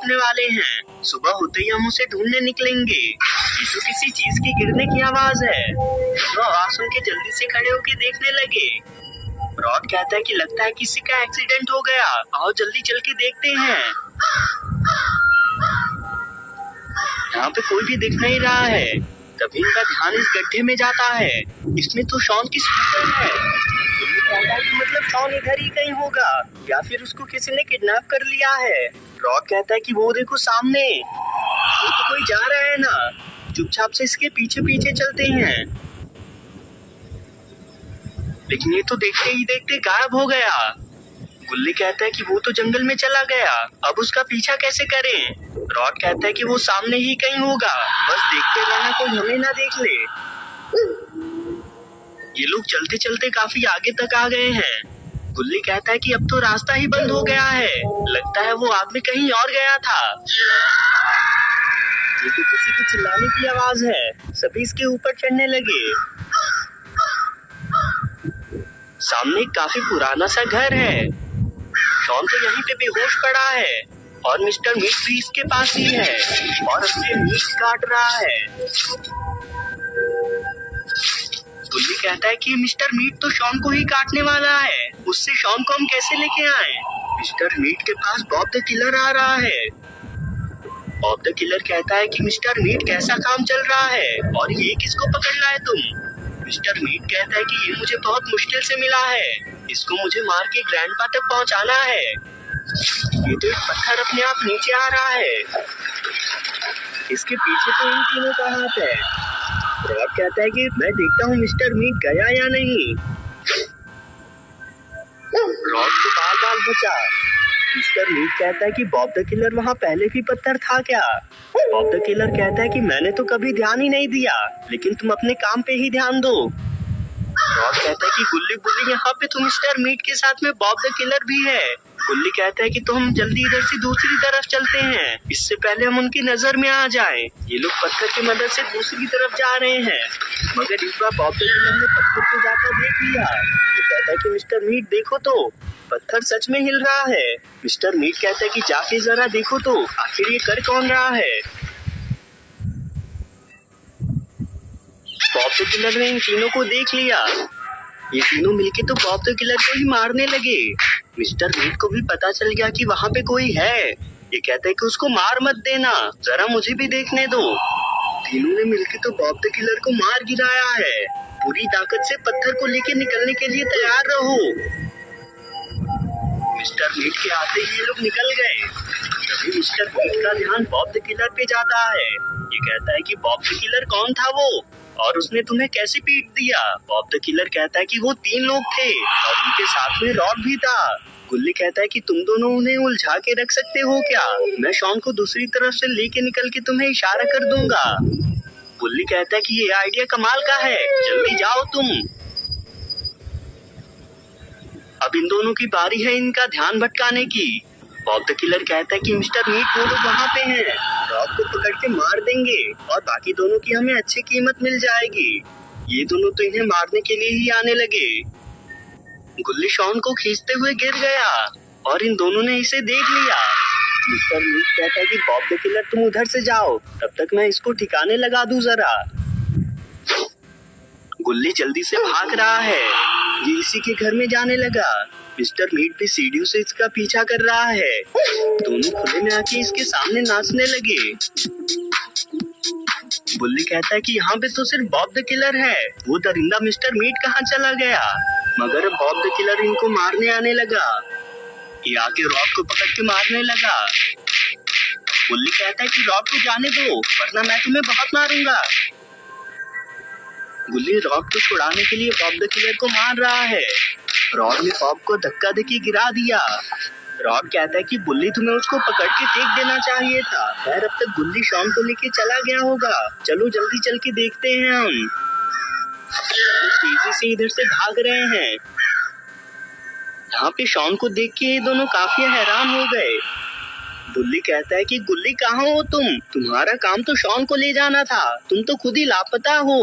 होने वाले हैं। सुबह होते ही हम उसे ढूंढने निकलेंगे। ये तो किसी चीज के गिरने की आवाज है। तो आवाज सुन के जल्दी से खड़े होके देखने लगे। रॉड कहता है कि लगता है किसी का एक्सीडेंट हो गया, आओ जल्दी चल के देखते हैं। यहाँ पे कोई भी दिख नहीं रहा है। तभी इनका ध्यान इस गड्ढे में जाता है। इसमें तो शॉन की स्कूटर है। कहता है कि मतलब शॉन इधर ही कहीं होगा या फिर उसको किसी ने किडनैप कर लिया है। रॉड कहता है कि वो देखो सामने, वो तो कोई जा रहा है ना। चुपचाप से इसके पीछे पीछे चलते हैं, लेकिन ये तो देखते ही देखते गायब हो गया। गुल्ली कहता है कि वो तो जंगल में चला गया, अब उसका पीछा कैसे करें। रॉड कहता है कि वो सामने ही कहीं होगा, बस देखते रहना कोई हमें ना देख ले। ये लोग चलते चलते काफी आगे तक आ गए हैं। गुल्ली कहता है कि अब तो रास्ता ही बंद हो गया है, लगता है वो आदमी कहीं और गया था। ये तो किसी के चिल्लाने की आवाज है। सभी इसके ऊपर चढ़ने लगे। सामने काफी पुराना सा घर है। शॉन तो यहीं पे बेहोश पड़ा है और मिस्टर मीट भी इसके पास ही है और उससे मीट काट रहा है। गुल्ली कहता है कि मिस्टर मीट तो शॉन को ही काटने वाला है, उससे शॉन को हम कैसे लेके आए। मिस्टर मीट के पास बॉब द किलर आ रहा है। बॉब द किलर कहता है कि मिस्टर मीट कैसा काम चल रहा है और ये किसको पकड़ लाए तुम। मिस्टर मीट कहता है कि ये मुझे बहुत मुश्किल से मिला है, इसको मुझे मार के ग्रैंडपा तक पहुंचाना है। ये तो एक पत्थर अपने आप नीचे आ रहा है, इसके पीछे तो इन तीनों का हाथ है। रॉड कहता है कि मैं देखता हूँ मिस्टर मीट गया या नहीं। रॉड तो बाल बाल बचा। मिस्टर मीट कहता है कि बॉब द किलर वहाँ पहले भी पत्थर था क्या। बॉब द किलर कहता है कि मैंने तो कभी ध्यान ही नहीं दिया, लेकिन तुम अपने काम पे ही ध्यान दो। रॉड कहता है कि गुल्ली बुल्ली यहाँ पे तो मिस्टर मीट के साथ में बॉब द किलर भी है। गुल्ली कहता है कि तो हम जल्दी इधर से दूसरी तरफ चलते हैं, इससे पहले हम उनकी नजर में आ जाएं। ये लोग पत्थर की मदद से दूसरी तरफ जा रहे हैं, मगर इस बार बॉब द किलर ने पत्थर को जाकर देख लिया। वो कहता है कि मिस्टर मीट देखो तो, पत्थर सच में हिल रहा है। मिस्टर मीट कहता है कि जाके जरा देखो तो आखिर ये कर कौन रहा है। बॉब द किलर ने इन तीनों को देख लिया। ये तीनों मिलके तो बॉब द किलर को ही मारने लगे। मिस्टर मीट को भी पता चल गया कि वहाँ पे कोई है। ये कहता है कि उसको मार मत देना, जरा मुझे भी देखने दो। तीनों ने मिलके तो बॉब द किलर को मार गिराया है। पूरी ताकत से पत्थर को लेके निकलने के लिए तैयार रहो। मिस्टर मीट के आते ही ये लोग निकल गए। तभी मिस्टर मीट का ध्यान बॉब द किलर पे जाता है। ये कहता है कि बॉब द किलर कौन था वो और उसने तुम्हें कैसे पीट दिया। बॉब द किलर कहता है कि वो 3 लोग थे और उनके साथ में रॉड भी था। गुल्ली कहता है कि तुम दोनों उन्हें उलझा के रख सकते हो क्या, मैं शॉन को दूसरी तरफ से लेके निकल के तुम्हें इशारा कर दूंगा। गुल्ली कहता है कि ये आइडिया कमाल का है, जल्दी जाओ तुम। अब इन दोनों की बारी है इनका ध्यान भटकाने की। बॉब द किलर कहता है कि मिस्टर मीट वो लोग वहाँ पे हैं, रॉड को पकड़ के मार देंगे और बाकी दोनों की हमें अच्छी कीमत मिल जाएगी। ये दोनों तो इन्हें मारने के लिए ही आने लगे। गुल्ली शॉन को खींचते हुए गिर गया और इन दोनों ने इसे देख लिया। मिस्टर मीट कहता है कि बॉब द किलर तुम उधर से जाओ, तब तक मैं इसको ठिकाने लगा दूं जरा। गुल्ली जल्दी से भाग रहा है, ये इसी के घर में जाने लगा। मिस्टर मीट भी सीढ़ियों से इसका पीछा कर रहा है। दोनों खुले में आके इसके सामने नाचने लगे। गुल्ली कहता है कि यहाँ पे तो सिर्फ बॉब द किलर है, वो दरिंदा मिस्टर मीट कहाँ चला गया। मगर बॉब द किलर इनको मारने आने लगा। ये आके रॉड को पकड़ के मारने लगा। गुल्ली कहता है कि रॉड को जाने दो वरना मैं तुम्हें बहुत मारूंगा। गुल्ली रॉड को छुड़ाने के लिए बॉब द किलर को मार रहा है। रॉड ने बॉब को धक्का देके गिरा दिया। रॉड कहता है कि गुल्ली तुम्हें उसको पकड़ के फेंक देना चाहिए था, खैर अब तक गुल्ली शॉन को लेके चला गया होगा, चलो जल्दी चल के देखते हैं। हम तेजी से इधर से भाग रहे हैं। यहाँ पे शॉन को देख के ये दोनों काफी हैरान हो गए। गुल्ली कहता है कि गुल्ली कहाँ हो तुम, तुम्हारा काम तो शॉन को ले जाना था, तुम तो खुद ही लापता हो।